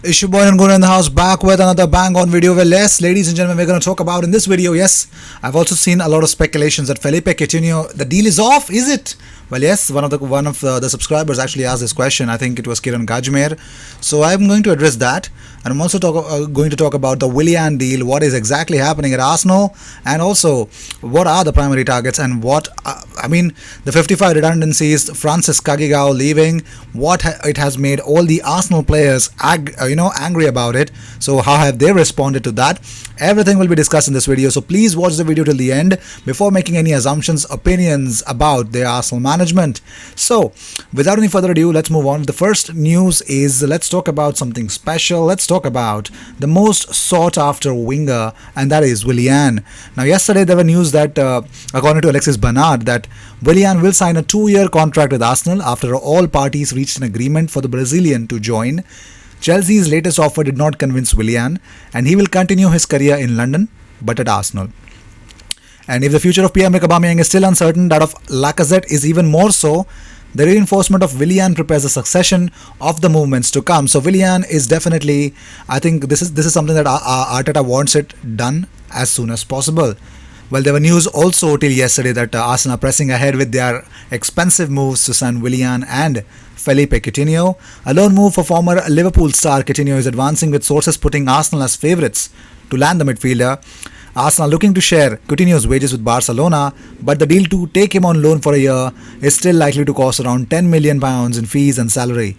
Issue boy and Guru in the house, back with another bang on video. Well, yes, ladies and gentlemen, we're going to talk about in this video. Yes, I've also seen a lot of speculations that Felipe Coutinho, the deal is off. Is it? Well, yes, one of the subscribers actually asked this question. I think it was Kiran Gajmer. So I'm going to address that, and I'm also going to talk about the Willian deal. What is exactly happening at Arsenal, and also what are the primary targets, and the 55 redundancies, Francis Kagigao leaving, it has made all the Arsenal players angry about it. So how have they responded to that? Everything will be discussed in this video, so please watch the video till the end before making any assumptions, opinions about the Arsenal management. So without any further ado, let's move on. The first news is, let's talk about something special. Let's talk about the most sought after winger, and that is Willian. Now yesterday there were news that according to Alexis Bernard, that Willian will sign a 2-year contract with Arsenal after all parties reached an agreement for the Brazilian to join. Chelsea's latest offer did not convince Willian, and he will continue his career in London, but at Arsenal. And if the future of Pierre-Emerick Aubameyang is still uncertain, that of Lacazette is even more so. The reinforcement of Willian prepares a succession of the movements to come. So Willian is definitely, I think this is something that Arteta wants it done as soon as possible. Well, there were news also till yesterday that Arsenal are pressing ahead with their expensive moves to sign Willian and Felipe Coutinho. A loan move for former Liverpool star Coutinho is advancing, with sources putting Arsenal as favourites to land the midfielder. Arsenal looking to share Coutinho's wages with Barcelona, but the deal to take him on loan for a year is still likely to cost around £10 million in fees and salary.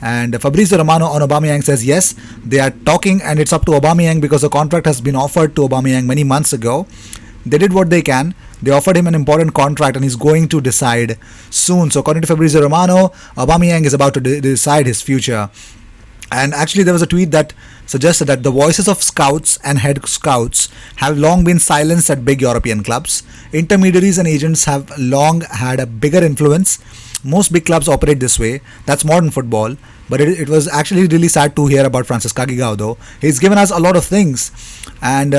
And Fabrizio Romano on Aubameyang says yes, they are talking, and it's up to Aubameyang because the contract has been offered to Aubameyang many months ago. They did what they can. They offered him an important contract, and he's going to decide soon. So according to Fabrizio Romano, Aubameyang is about to decide his future. And actually there was a tweet that suggested that the voices of scouts and head scouts have long been silenced at big European clubs. Intermediaries and agents have long had a bigger influence. Most big clubs operate this way. That's modern football. But it was actually really sad to hear about Francis Kagigao though. He's given us a lot of things. And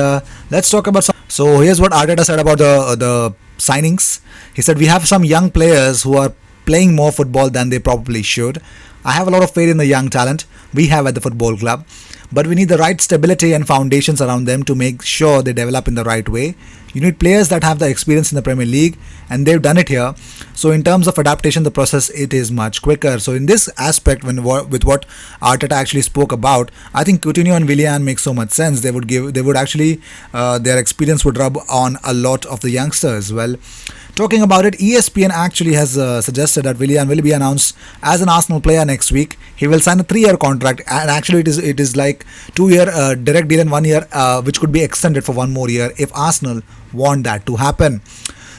let's talk about some. So here's what Arteta said about the signings. He said, we have some young players who are playing more football than they probably should. I have a lot of faith in the young talent we have at the football club, but we need the right stability and foundations around them to make sure they develop in the right way. You need players that have the experience in the Premier League, and they've done it here. So in terms of adaptation, the process, it is much quicker. So in this aspect, with what Arteta actually spoke about, I think Coutinho and Willian make so much sense. Their experience would rub on a lot of the youngsters. Well, talking about it, ESPN actually has suggested that Willian will be announced as an Arsenal player next week. He will sign a 3-year contract, and actually it is like 2-year direct deal and 1 year which could be extended for 1 more year if Arsenal want that to happen.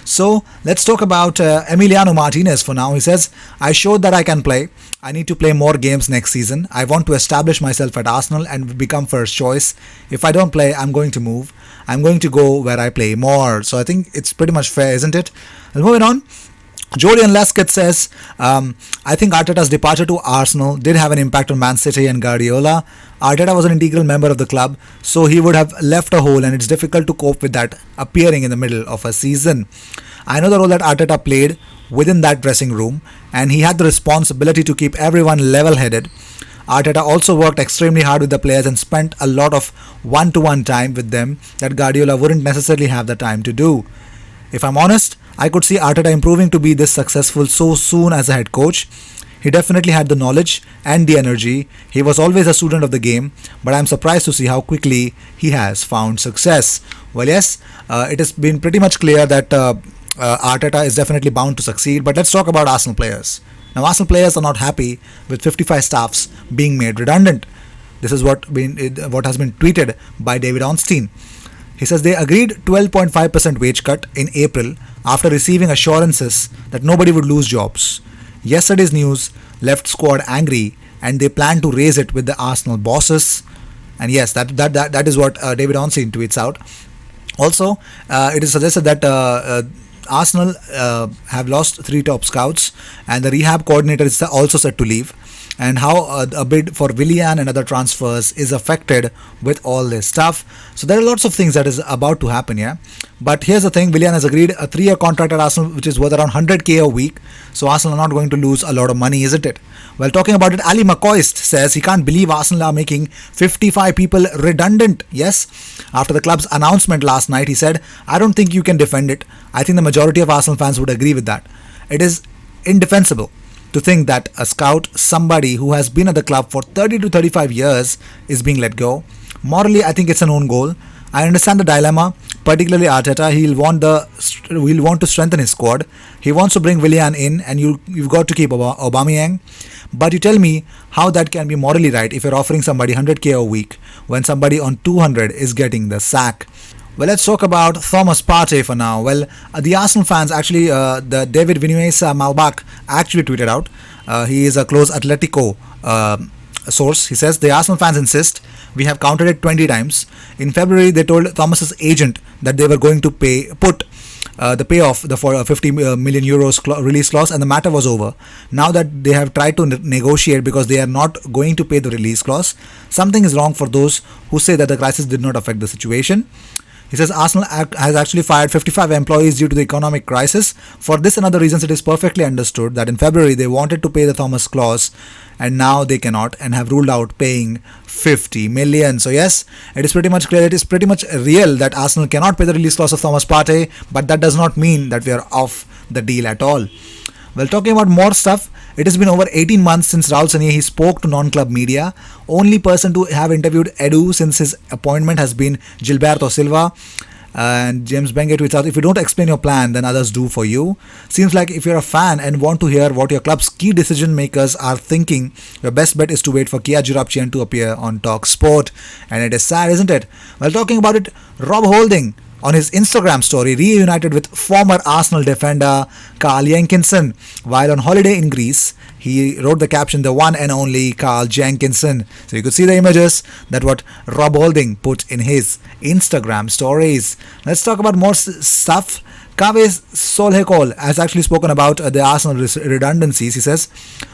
So let's talk about Emiliano Martinez for now. He says, I showed that I can play. I need to play more games next season. I want to establish myself at Arsenal and become first choice. If I don't play, I'm going to move. I'm going to go where I play more. So I think it's pretty much fair, isn't it? And moving on. Julian Lescott says, I think Arteta's departure to Arsenal did have an impact on Man City and Guardiola. Arteta was an integral member of the club, so he would have left a hole, and it's difficult to cope with that appearing in the middle of a season. I know the role that Arteta played within that dressing room, and he had the responsibility to keep everyone level-headed. Arteta also worked extremely hard with the players and spent a lot of one-to-one time with them that Guardiola wouldn't necessarily have the time to do. If I'm honest, I could see Arteta improving to be this successful so soon as a head coach. He definitely had the knowledge and the energy. He was always a student of the game, but I'm surprised to see how quickly he has found success. Well, yes, it has been pretty much clear that Arteta is definitely bound to succeed, but let's talk about Arsenal players. Now, Arsenal players are not happy with 55 staffs being made redundant. This is what has been tweeted by David Ornstein. He says they agreed 12.5% wage cut in April after receiving assurances that nobody would lose jobs. Yesterday's news left squad angry, and they plan to raise it with the Arsenal bosses. And yes, that is what David Ornstein tweets out. Also, it is suggested that Arsenal have lost 3 top scouts, and the rehab coordinator is also set to leave. and how a bid for Willian and other transfers is affected with all this stuff. So there are lots of things that is about to happen, yeah. But here's the thing: Willian has agreed a 3-year contract at Arsenal, which is worth around 100k a week. So Arsenal are not going to lose a lot of money, isn't it? Well, talking about it, Ali McCoist says he can't believe Arsenal are making 55 people redundant. Yes, after the club's announcement last night, he said, "I don't think you can defend it. I think the majority of Arsenal fans would agree with that. It is indefensible to think that a scout, somebody who has been at the club for 30 to 35 years, is being let go. Morally, I think it's an own goal. I understand the dilemma, particularly Arteta. He'll want to strengthen his squad. He wants to bring Willian in, and you've got to keep Aubameyang. But you tell me how that can be morally right if you're offering somebody 100k a week when somebody on 200 is getting the sack." Well, let's talk about Thomas Partey for now. Well, the Arsenal fans actually, the David Vinuesa Malbach actually tweeted out. He is a close Atletico source. He says, "The Arsenal fans insist. We have counted it 20 times. In February, they told Thomas's agent that they were going to put the payoff for 50 million euros release clause, and the matter was over. Now that they have tried to negotiate because they are not going to pay the release clause, something is wrong for those who say that the crisis did not affect the situation." He says Arsenal has actually fired 55 employees due to the economic crisis. For this and other reasons, it is perfectly understood that in February they wanted to pay the Thomas clause and now they cannot and have ruled out paying 50 million. So yes, it is pretty much clear, it is pretty much real that Arsenal cannot pay the release clause of Thomas Partey, but that does not mean that we are off the deal at all. Well, talking about more stuff, it has been over 18 months since Raul Sanllehi spoke to non-club media. Only person to have interviewed Edu since his appointment has been Gilberto Silva. And James Benge tweets out, "If you don't explain your plan, then others do for you." Seems like if you're a fan and want to hear what your club's key decision makers are thinking, your best bet is to wait for Kia Jirapchian to appear on Talk Sport. And it is sad, isn't it? Well, talking about it, Rob Holding on his Instagram story reunited with former Arsenal defender Carl Jenkinson while on holiday in Greece. He wrote the caption, "The one and only Carl Jenkinson." So you could see the images that what Rob Holding put in his Instagram stories. Let's talk about more stuff. Kaveh Solhekol has actually spoken about the Arsenal redundancies. He says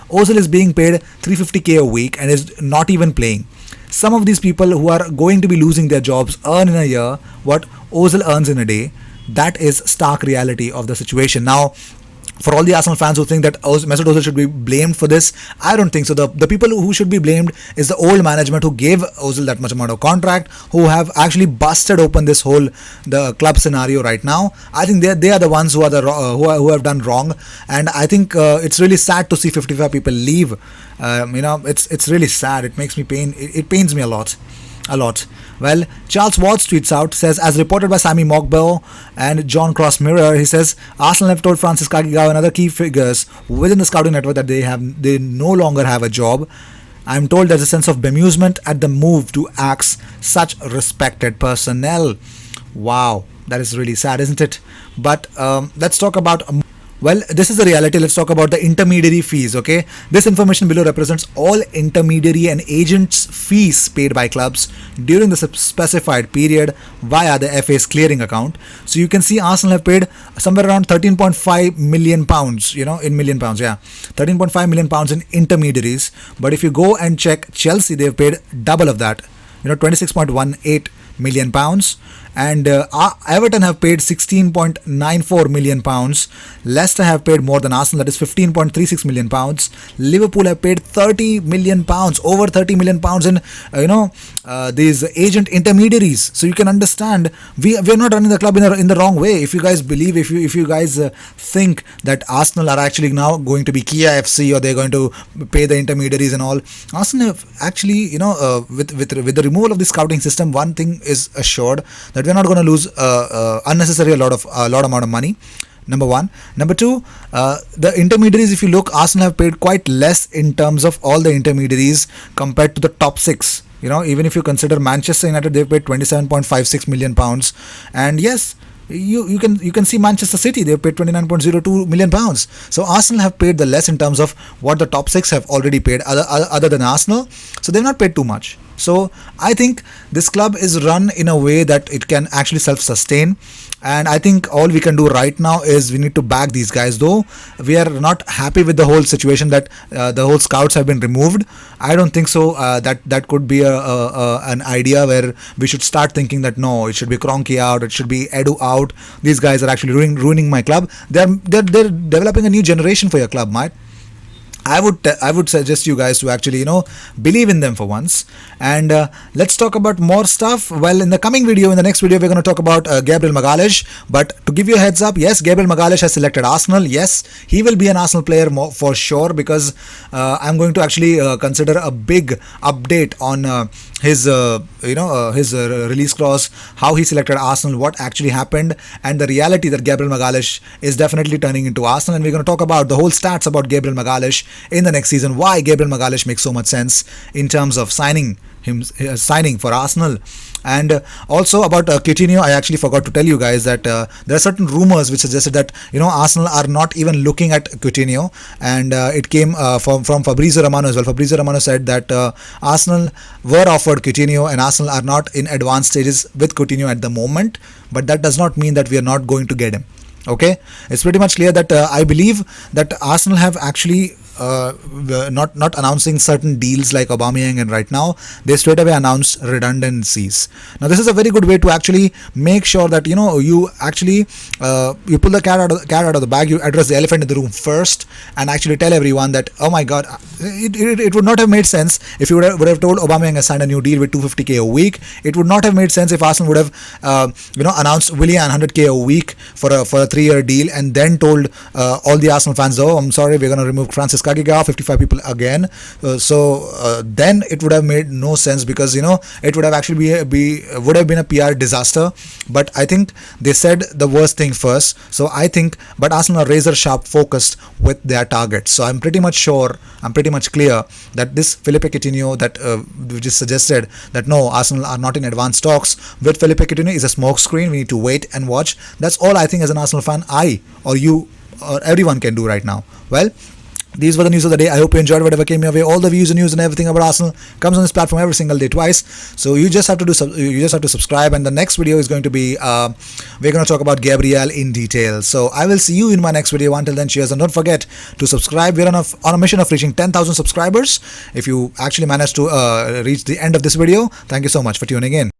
Ozil is being paid 350k a week and is not even playing. Some of these people who are going to be losing their jobs earn in a year what Ozil earns in a day. That is stark reality of the situation. Now, for all the Arsenal fans who think that Mesut Ozil should be blamed for this, I don't think so. The people who should be blamed is the old management who gave Ozil that much amount of contract, who have actually busted open this whole the club scenario right now. I think they are the ones who are who have done wrong, and I think it's really sad to see 55 people leave. It's really sad. It makes me pain. It pains me a lot. Well, Charles Watts tweets out, says, as reported by Sammy Mogbo and John Cross Mirror, he says Arsenal have told Francis Kagigawa and other key figures within the scouting network that they no longer have a job. I'm told there's a sense of bemusement at the move to axe such respected personnel. Wow, that is really sad, isn't it? But let's talk about... Well, this is the reality. Let's talk about the intermediary fees, okay? This information below represents all intermediary and agents' fees paid by clubs during the specified period via the FA's clearing account. So you can see Arsenal have paid somewhere around 13.5 million pounds, in million pounds, yeah. 13.5 million pounds in intermediaries. But if you go and check Chelsea, they've paid double of that, 26.18 million pounds. And Everton have paid 16.94 million pounds. Leicester have paid more than Arsenal, that is 15.36 million pounds. Liverpool have paid 30 million pounds, over 30 million pounds in these agent intermediaries. So you can understand we're not running the club in the wrong way. If you guys believe, if you guys think that Arsenal are actually now going to be Kia FC or they're going to pay the intermediaries and all, Arsenal have actually with the removal of the scouting system, one thing is assured, that we're not going to lose unnecessarily a lot amount of money. Number one. Number two, the intermediaries, if you look, Arsenal have paid quite less in terms of all the intermediaries compared to the top six. Even if you consider Manchester United, they've paid 27.56 million pounds. And yes, you can see Manchester City, they've paid 29.02 million pounds. So Arsenal have paid the less in terms of what the top six have already paid other than Arsenal. So they've not paid too much. So I think this club is run in a way that it can actually self-sustain, and I think all we can do right now is we need to back these guys. Though we are not happy with the whole situation that the whole scouts have been removed, I don't think so. That could be an idea where we should start thinking that no, it should be Kroenke out, it should be Edu out. These guys are actually ruining my club. They're developing a new generation for your club, mate. I would suggest you guys to actually believe in them for once. And let's talk about more stuff. Well, in the coming video, in the next video, we're going to talk about Gabriel Magalhaes. But to give you a heads up, yes, Gabriel Magalhaes has selected Arsenal. Yes, he will be an Arsenal player for sure, because I'm going to actually consider a big update on his release clause, how he selected Arsenal, what actually happened, and the reality that Gabriel Magalhaes is definitely turning into Arsenal. And we're going to talk about the whole stats about Gabriel Magalhaes in the next season, why Gabriel Magalhaes makes so much sense in terms of signing for Arsenal. And also about Coutinho, I actually forgot to tell you guys that there are certain rumors which suggested that Arsenal are not even looking at Coutinho, and it came from Fabrizio Romano as well. Fabrizio Romano said that Arsenal were offered Coutinho, and Arsenal are not in advanced stages with Coutinho at the moment, but that does not mean that we are not going to get him. Okay, it's pretty much clear that I believe that Arsenal have actually not announcing certain deals like Aubameyang, and right now they straight away announce redundancies. Now this is a very good way to actually make sure that you actually you pull the cat out of the bag, you address the elephant in the room first, and actually tell everyone that, oh my god, it would not have made sense if you would have told Aubameyang has signed a new deal with 250k a week. It would not have made sense if Arsenal would have announced Willian 100k a week for a 3-year deal, and then told all the Arsenal fans, oh, I'm sorry, we're going to remove Francis Kagiga, 55 people again. Then it would have made no sense, because it would have actually would have been a PR disaster. But I think they said the worst thing first. So I think, but Arsenal are razor sharp focused with their targets. So I'm pretty much clear that this Felipe Coutinho that which is suggested that no, Arsenal are not in advanced talks with Felipe Coutinho is a smoke screen. We need to wait and watch. That's all I think as an Arsenal fan, I or you or everyone can do right now. Well, these were the news of the day. I hope you enjoyed whatever came your way. All the views and news and everything about Arsenal comes on this platform every single day, twice. So you just have to subscribe. And the next video is going to be we're going to talk about Gabriel in detail. So I will see you in my next video. Until then, cheers, and don't forget to subscribe. We're on a mission of reaching 10,000 subscribers. If you actually manage to reach the end of this video, thank you so much for tuning in.